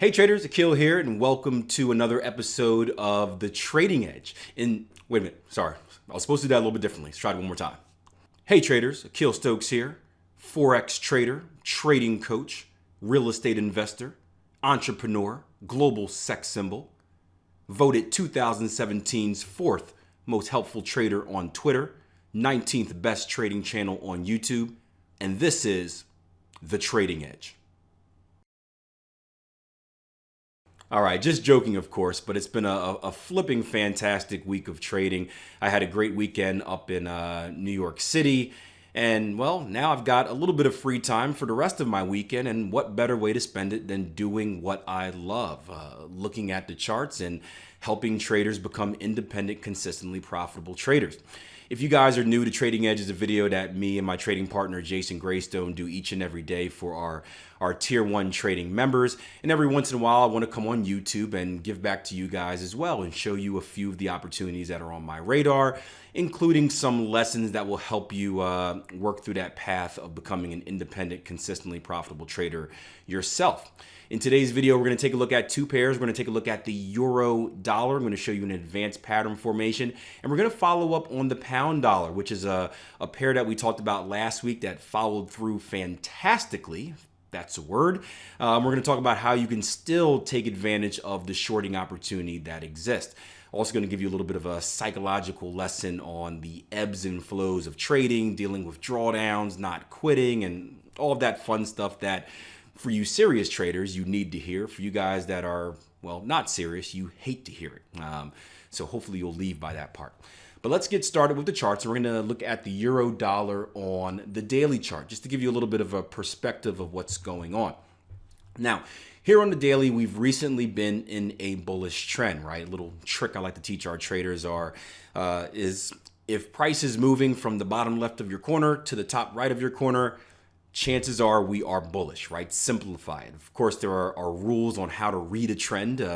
Hey traders, Akil here, and welcome to another episode of The Trading Edge. Wait a minute, sorry, I was supposed to do that a little bit differently. Let's try it one more time. Hey traders, Akil Stokes here, Forex trader, trading coach, real estate investor, entrepreneur, global sex symbol, voted 2017's fourth most helpful trader on Twitter, 19th best trading channel on YouTube, and this is The Trading Edge. All right, just joking, of course, but it's been a flipping fantastic week of trading. I had a great weekend up in New York City. And well, now I've got a little bit of free time for the rest of my weekend. And what better way to spend it than doing what I love, looking at the charts and helping traders become independent, consistently profitable traders. If you guys are new to Trading Edge, is a video that me and my trading partner, Jason Greystone, do each and every day for our Tier 1 trading members. And every once in a while, I want to come on YouTube and give back to you guys as well and show you a few of the opportunities that are on my radar, including some lessons that will help you work through that path of becoming an independent, consistently profitable trader yourself. In today's video, we're going to take a look at two pairs. We're going to take a look at the euro dollar. I'm going to show you an advanced pattern formation. And we're going to follow up on the pound dollar, which is a pair that we talked about last week that followed through fantastically. That's a word. We're going to talk about how you can still take advantage of the shorting opportunity that exists. Also going to give you a little bit of a psychological lesson on the ebbs and flows of trading, dealing with drawdowns, not quitting, and all of that fun stuff that for you serious traders, you need to hear. For you guys that are, well, not serious, you hate to hear it. So hopefully you'll leave by that part. But let's get started with the charts. We're going to look at the euro dollar on the daily chart, just to give you a little bit of a perspective of what's going on. Now, here on the daily, we've recently been in a bullish trend, right? A little trick I like to teach our traders is if price is moving from the bottom left of your corner to the top right of your corner, chances are we are bullish, right? Simplify it. Of course, there are rules on how to read a trend,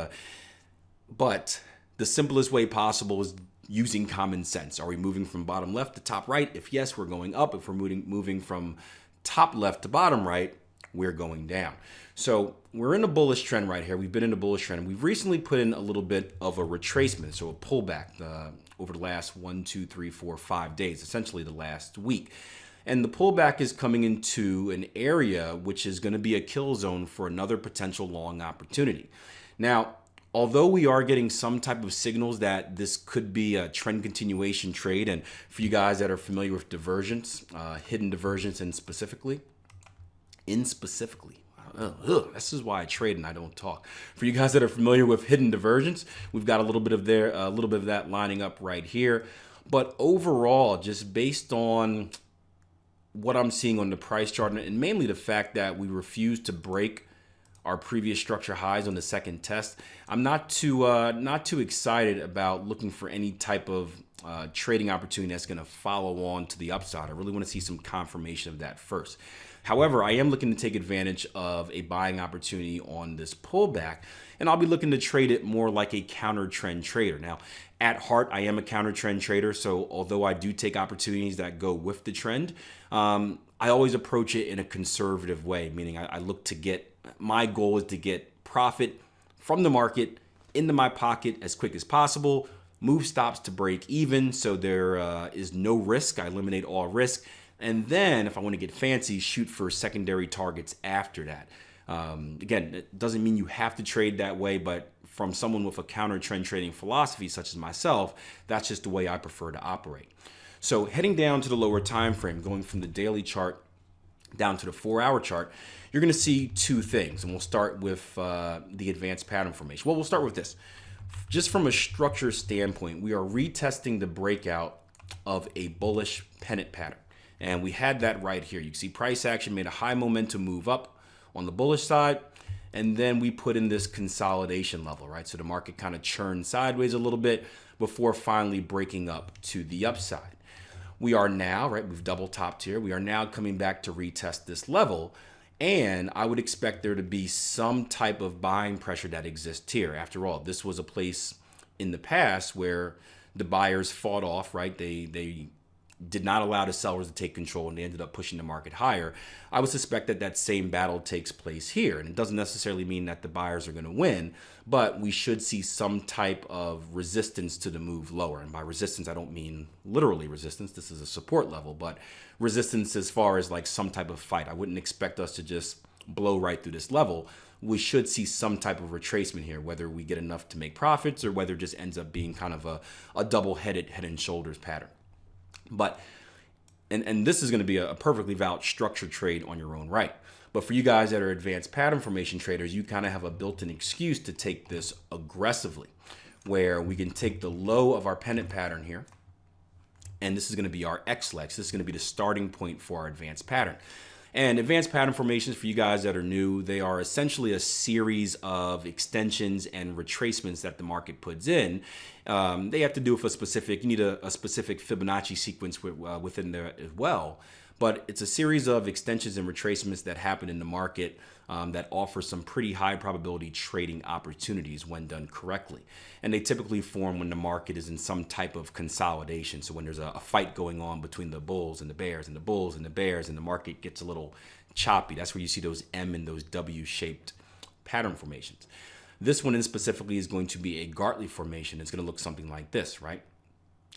but the simplest way possible is using common sense. Are we moving from bottom left to top right? If yes, we're going up. If we're moving from top left to bottom right, we're going down. So we're in a bullish trend right here. We've been in a bullish trend. We've recently put in a little bit of a retracement, so a pullback over the last 1, 2, 3, 4, 5 days, essentially the last week. And the pullback is coming into an area which is going to be a kill zone for another potential long opportunity. Now, although we are getting some type of signals that this could be a trend continuation trade, and for you guys that are familiar with divergence, hidden divergence this is why I trade and I don't talk. For you guys that are familiar with hidden divergence, we've got a little bit of that lining up right here. But overall, just based on what I'm seeing on the price chart, and mainly the fact that we refuse to break our previous structure highs on the second test, I'm not too excited about looking for any type of trading opportunity that's going to follow on to the upside. I really want to see some confirmation of that first. However, I am looking to take advantage of a buying opportunity on this pullback, and I'll be looking to trade it more like a counter trend trader. Now, at heart, I am a counter trend trader, so although I do take opportunities that go with the trend, I always approach it in a conservative way, meaning I look to my goal is to get profit from the market into my pocket as quick as possible, move stops to break even so there is no risk. I eliminate all risk. And then if I want to get fancy, shoot for secondary targets after that. Again, it doesn't mean you have to trade that way, but from someone with a counter trend trading philosophy such as myself, that's just the way I prefer to operate. So heading down to the lower time frame, going from the daily chart down to the 4-hour chart, you're going to see two things. And we'll start with the advanced pattern formation. Well, we'll start with this. Just from a structure standpoint, we are retesting the breakout of a bullish pennant pattern. And we had that right here. You can see price action made a high momentum move up on the bullish side. And then we put in this consolidation level, right? So the market kind of churned sideways a little bit before finally breaking up to the upside. We are now, right, we've double topped here. We are now coming back to retest this level. And I would expect there to be some type of buying pressure that exists here. After all, this was a place in the past where the buyers fought off, right? They did not allow the sellers to take control, and they ended up pushing the market higher. I would suspect that that same battle takes place here. And it doesn't necessarily mean that the buyers are going to win, but we should see some type of resistance to the move lower. And by resistance, I don't mean literally resistance. This is a support level, but resistance as far as like some type of fight. I wouldn't expect us to just blow right through this level. We should see some type of retracement here, whether we get enough to make profits or whether it just ends up being kind of a double-headed head and shoulders pattern. But, and this is going to be a perfectly valid structured trade on your own right. But for you guys that are advanced pattern formation traders, you kind of have a built-in excuse to take this aggressively, where we can take the low of our pennant pattern here, and this is going to be our X leg. So this is going to be the starting point for our advanced pattern. And advanced pattern formations, for you guys that are new, they are essentially a series of extensions and retracements that the market puts in. They have to do with a specific, you need a specific Fibonacci sequence within there as well. But it's a series of extensions and retracements that happen in the market that offer some pretty high probability trading opportunities when done correctly. And they typically form when the market is in some type of consolidation. So when there's a fight going on between the bulls and the bears and the bulls and the bears, and the market gets a little choppy, that's where you see those M and those W-shaped pattern formations. This one in specifically is going to be a Gartley formation. It's going to look something like this, right?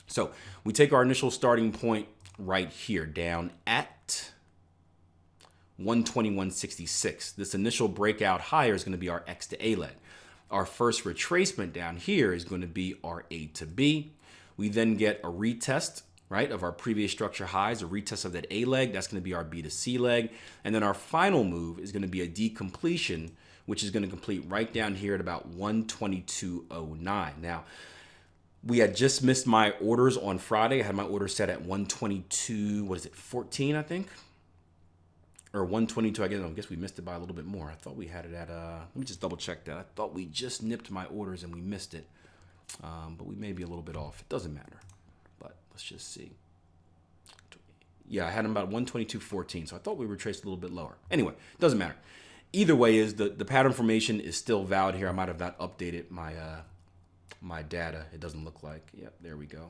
So we take our initial starting point right here down at 121.66. This initial breakout higher is going to be our X to A leg. Our first retracement down here is going to be our A to B. We then get a retest, right, of our previous structure highs, a retest of that A leg. That's going to be our B to C leg. And then our final move is going to be a decompletion, which is going to complete right down here at about 122.09. Now, we had just missed my orders on Friday. I had my order set at 122, what is it, 14, I think? Or 122, I guess we missed it by a little bit more. I thought we had it at, let me just double check that. I thought we just nipped my orders and we missed it. But we may be a little bit off. It doesn't matter. But let's just see. Yeah, I had them about 122.14, so I thought we were traced a little bit lower. Anyway, doesn't matter. Either way, is the pattern formation is still valid here. I might have not updated my my data. It doesn't look like. Yep, there we go.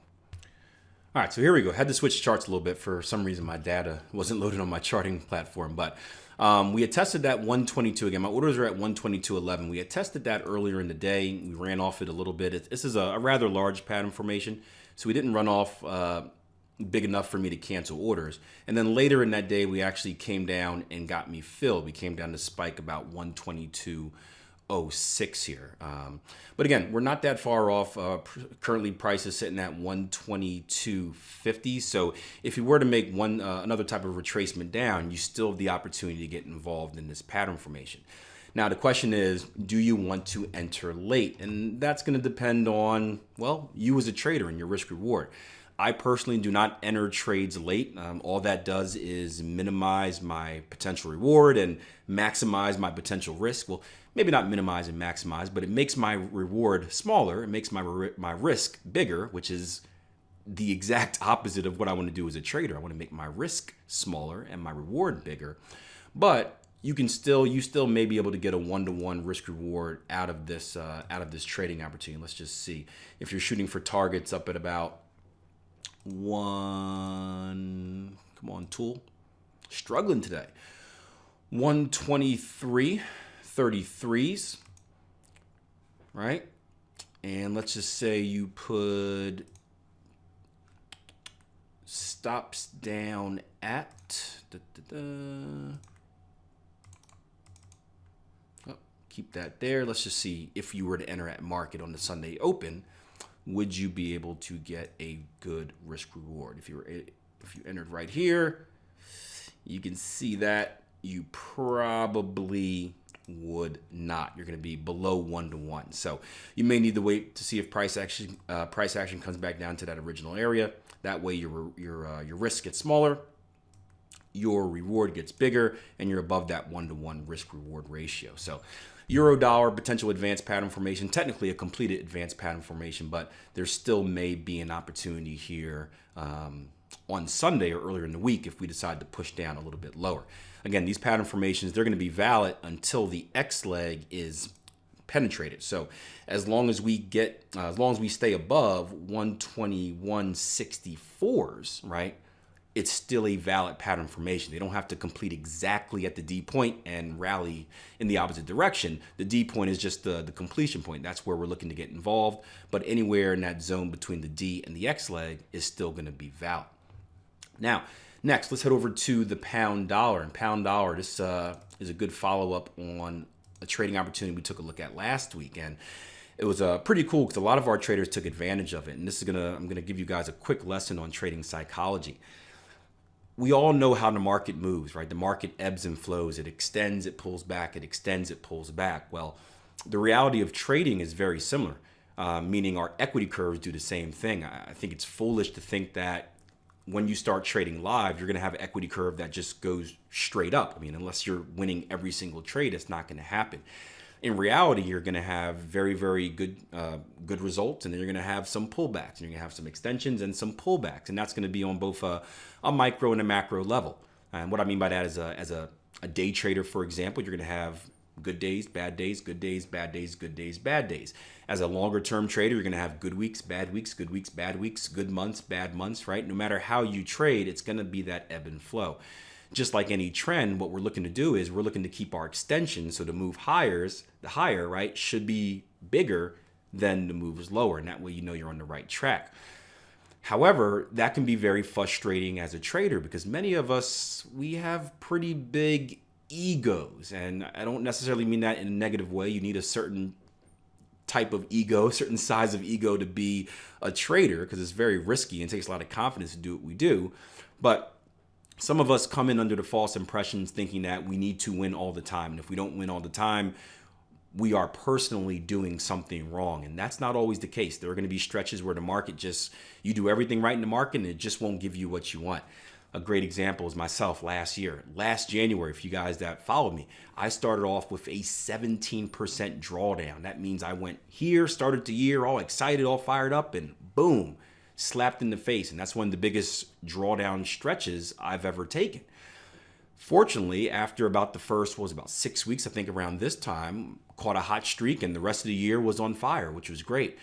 All right, so here we go. Had to switch charts a little bit. For some reason, my data wasn't loaded on my charting platform, but we had tested that 122 again. My orders are at 122.11. We had tested that earlier in the day. We ran off it a little bit. This is a rather large pattern formation, so we didn't run off big enough for me to cancel orders. And then later in that day, we actually came down and got me filled. We came down to spike about 122.06 here. But again, we're not that far off. Currently, price is sitting at 122.50. So if you were to make another type of retracement down, you still have the opportunity to get involved in this pattern formation. Now, the question is, do you want to enter late? And that's going to depend on, well, you as a trader and your risk reward. I personally do not enter trades late. All that does is minimize my potential reward and maximize my potential risk. Well, maybe not minimize and maximize, but it makes my reward smaller. It makes my risk bigger, which is the exact opposite of what I want to do as a trader. I want to make my risk smaller and my reward bigger. But you still may be able to get a one-to-one risk reward out of this trading opportunity. Let's just see. If you're shooting for targets up at about come on, tool, struggling today, 123.33s, right? And let's just say you put stops down at keep that there. Let's just see, if you were to enter at market on the Sunday open, would you be able to get a good risk reward? If you entered right here, you can see that you probably would not. You're going to be below 1-to-1. So you may need to wait to see if price action comes back down to that original area. That way your risk gets smaller, your reward gets bigger, and you're above that 1-to-1 risk reward ratio. So Euro dollar potential advanced pattern formation, technically a completed advanced pattern formation, but there still may be an opportunity here on Sunday or earlier in the week if we decide to push down a little bit lower. Again, these pattern formations, they're going to be valid until the X leg is penetrated. So as long as we stay above 121.64s, right? it's still a valid pattern formation. They don't have to complete exactly at the D point and rally in the opposite direction. The D point is just the completion point. That's where we're looking to get involved. But anywhere in that zone between the D and the X leg is still going to be valid. Now, next, let's head over to the pound dollar. And pound dollar, this is a good follow-up on a trading opportunity we took a look at last week. And it was pretty cool because a lot of our traders took advantage of it. And I'm gonna give you guys a quick lesson on trading psychology. We all know how the market moves, right? The market ebbs and flows. It extends, it pulls back, it extends, it pulls back. Well, the reality of trading is very similar, meaning our equity curves do the same thing. I think it's foolish to think that when you start trading live, you're going to have an equity curve that just goes straight up. I mean, unless you're winning every single trade, it's not going to happen. In reality, you're going to have very, very good results, and then you're going to have some pullbacks, and you're going to have some extensions and some pullbacks, and that's going to be on both a micro and a macro level. And what I mean by that is, as a day trader, for example, you're going to have good days, bad days, good days, bad days, good days, bad days. As a longer term trader, you're going to have good weeks, bad weeks, good weeks, bad weeks, good months, bad months, right? No matter how you trade, it's going to be that ebb and flow. Just like any trend, what we're looking to do is we're looking to keep our extension. So the move the higher, right, should be bigger than the moves lower. And that way, you know, you're on the right track. However, that can be very frustrating as a trader because many of us, we have pretty big egos. And I don't necessarily mean that in a negative way. You need a certain type of ego, certain size of ego to be a trader because it's very risky and takes a lot of confidence to do what we do. But some of us come in under the false impressions thinking that we need to win all the time. And if we don't win all the time, we are personally doing something wrong. And that's not always the case. There are going to be stretches where the market you do everything right in the market and it just won't give you what you want. A great example is myself last January, for you guys that follow me, I started off with a 17% drawdown. That means I went here, started the year all excited, all fired up, and boom, slapped in the face. And that's one of the biggest drawdown stretches I've ever taken. Fortunately, after about the first, about 6 weeks, I think around this time, caught a hot streak and the rest of the year was on fire, which was great.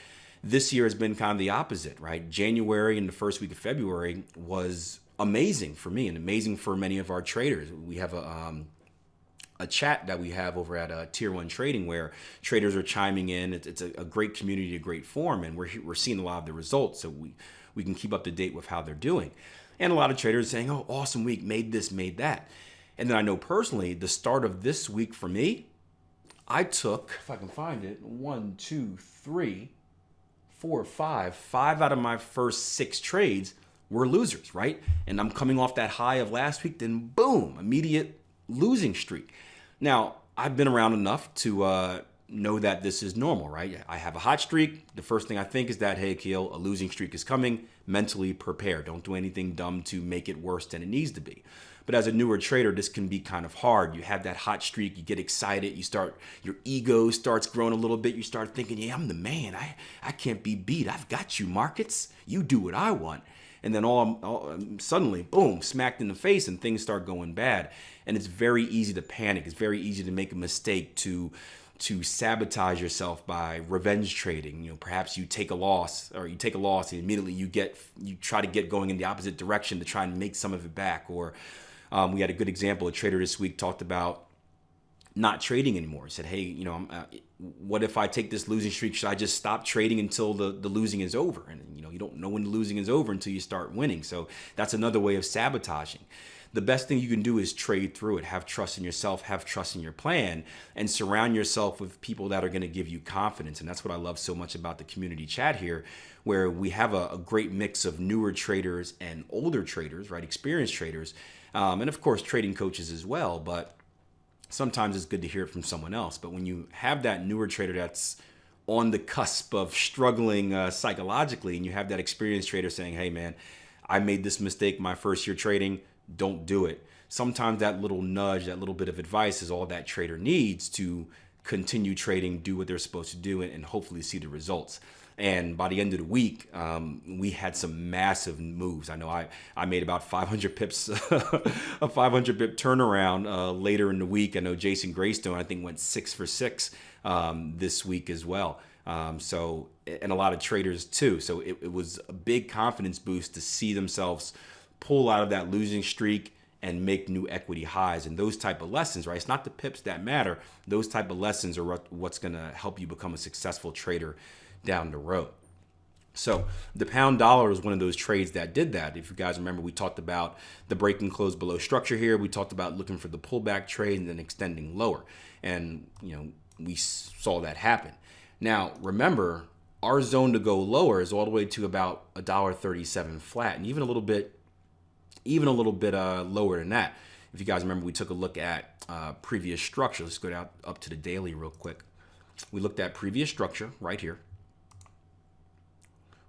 This year has been kind of the opposite, right? January and the first week of February was amazing for me and amazing for many of our traders. We have a chat that we have over at Tier 1 Trading where traders are chiming in. It's a great community, a great forum, and we're seeing a lot of the results so we can keep up to date with how they're doing. And a lot of traders saying, oh, awesome week, made this, made that. And then I know personally, the start of this week for me, I took, if I can find it, 1, 2, 3, 4, 5 out of my first 6 trades were losers, right? And I'm coming off that high of last week, then boom, immediate losing streak. Now, I've been around enough to know that this is normal, right? I have a hot streak. The first thing I think is that, hey, Keel, a losing streak is coming. Mentally prepare. Don't do anything dumb to make it worse than it needs to be. But as a newer trader, this can be kind of hard. You have that hot streak, you get excited, your ego starts growing a little bit. You start thinking, yeah, I'm the man. I can't be beat. I've got you, markets. You do what I want. And then all suddenly, boom, smacked in the face and things start going bad. And it's very easy to panic. It's very easy to make a mistake, to sabotage yourself by revenge trading. You know, perhaps you take a loss and immediately you try to get going in the opposite direction to try and make some of it back. Or we had a good example. A trader this week talked about not trading anymore. He said, hey, you know, what if I take this losing streak? Should I just stop trading until the losing is over? And, you know, you don't know when the losing is over until you start winning. So that's another way of sabotaging. The best thing you can do is trade through it. Have trust in yourself, have trust in your plan, and surround yourself with people that are going to give you confidence. And that's what I love so much about the community chat here, where we have a great mix of newer traders and older traders, right? Experienced traders, and of course, trading coaches as well. But sometimes it's good to hear it from someone else. But when you have that newer trader that's on the cusp of struggling psychologically, and you have that experienced trader saying, hey, man, I made this mistake my first year trading, don't do it. Sometimes that little nudge, that little bit of advice is all that trader needs to continue trading, do what they're supposed to do, and hopefully see the results. And by the end of the week, we had some massive moves. I know I made about 500 pips, a 500 pip turnaround later in the week. I know Jason Greystone, I think, went 6 for 6 this week as well. And a lot of traders too. So it was a big confidence boost to see themselves pull out of that losing streak and make new equity highs. And those type of lessons, right? It's not the pips that matter. Those type of lessons are what's going to help you become a successful trader down the road. So the pound dollar is one of those trades that did that. If you guys remember, we talked about the break and close below structure here. We talked about looking for the pullback trade and then extending lower. And, we saw that happen. Now, remember, our zone to go lower is all the way to about $1.37 flat, and even a little bit lower than that. If you guys remember, we took a look at previous structure. Let's go down up to the daily real quick. We looked at previous structure right here.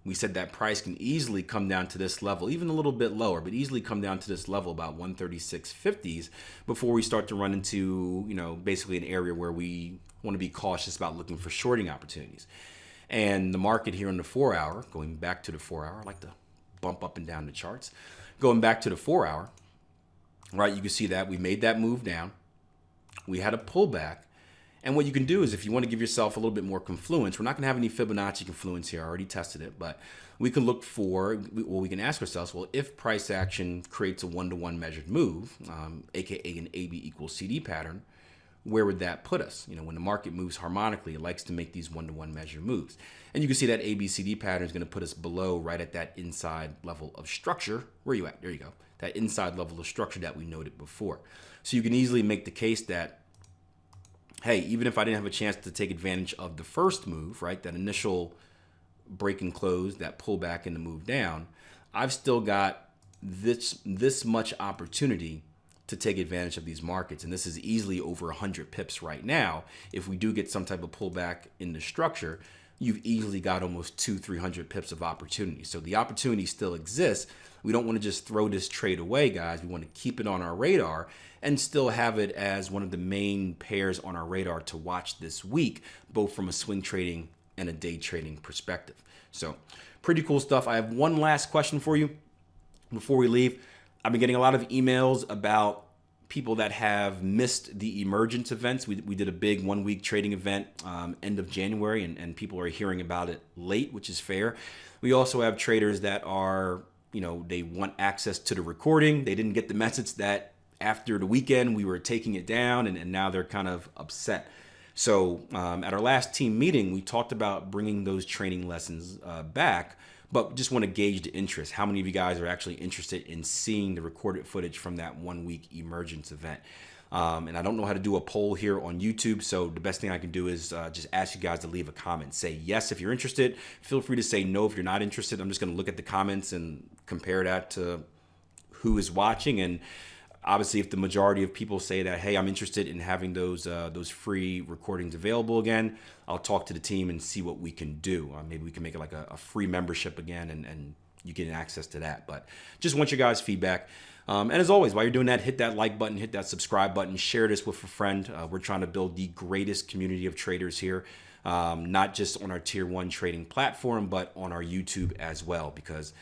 We said that price can easily come down to this level, even a little bit lower, but easily come down to this level, about 136.50s, before we start to run into, basically an area where we want to be cautious about looking for shorting opportunities. And the market here in the 4 hour, going back to the 4 hour, I like to bump up and down the charts. Going back to the 4 hour, right, you can see that we made that move down. We had a pullback. And what you can do is, if you want to give yourself a little bit more confluence, we're not going to have any Fibonacci confluence here. I already tested it, but we can look for, we can ask ourselves, well, if price action creates a one-to-one measured move, aka an AB equals CD pattern, where would that put us? When the market moves harmonically, it likes to make these one-to-one measured moves. And you can see that ABCD pattern is going to put us below, right at that inside level of structure. Where are you at? There you go. That inside level of structure that we noted before. So you can easily make the case that, hey, even if I didn't have a chance to take advantage of the first move, right, that initial break and close, that pullback and the move down, I've still got this much opportunity to take advantage of these markets. And this is easily over 100 pips right now. If we do get some type of pullback in the structure, you've easily got almost 200-300 pips of opportunity. So the opportunity still exists. We don't want to just throw this trade away, guys. We want to keep it on our radar and still have it as one of the main pairs on our radar to watch this week, both from a swing trading and a day trading perspective. So pretty cool stuff. I have one last question for you before we leave. I've been getting a lot of emails about people that have missed the emergence events. We did a big 1 week trading event end of January, and people are hearing about it late, which is fair. We also have traders that are, they want access to the recording. They didn't get the message that after the weekend we were taking it down, and now they're kind of upset. So at our last team meeting, we talked about bringing those training lessons back, but just want to gauge the interest. How many of you guys are actually interested in seeing the recorded footage from that 1 week emergence event? And I don't know how to do a poll here on YouTube, so the best thing I can do is just ask you guys to leave a comment. Say yes if you're interested. Feel free to say no if you're not interested. I'm just going to look at the comments and compare that to who is watching. And obviously, if the majority of people say that, hey, I'm interested in having those free recordings available again, I'll talk to the team and see what we can do. Maybe we can make it like a free membership again, and you get access to that. But just want your guys' feedback. And as always, while you're doing that, hit that like button, hit that subscribe button, share this with a friend. We're trying to build the greatest community of traders here, not just on our Tier 1 trading platform, but on our YouTube as well. Because,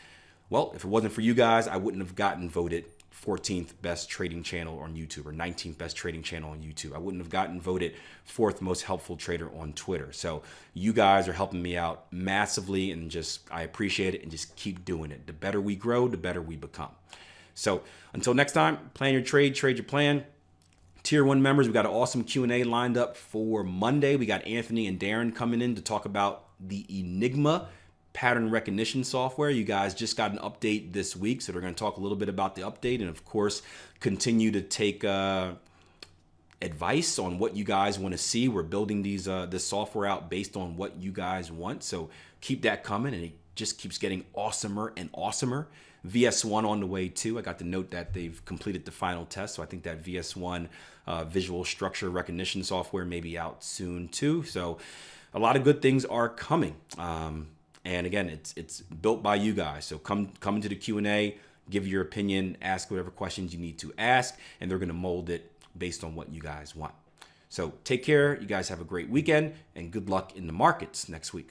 well, if it wasn't for you guys, I wouldn't have gotten voted 14th best trading channel on YouTube or 19th best trading channel on YouTube. I wouldn't have gotten voted 4th most helpful trader on Twitter. So you guys are helping me out massively, and I appreciate it, and just keep doing it. The better we grow, the better we become. So until next time, plan your trade your plan. Tier 1 members, we got an awesome Q&A lined up for Monday. We got Anthony and Darren coming in to talk about the Enigma pattern recognition software. You guys just got an update this week, so they're going to talk a little bit about the update, and of course continue to take advice on what you guys want to see. We're building this software out based on what you guys want, so keep that coming, and it just keeps getting awesomer and awesomer. VS1 on the way too. I got the note that they've completed the final test, so I think that VS1 visual structure recognition software may be out soon too. So a lot of good things are coming. And again, it's built by you guys. So come into the Q&A, give your opinion, ask whatever questions you need to ask, and they're going to mold it based on what you guys want. So take care. You guys have a great weekend, and good luck in the markets next week.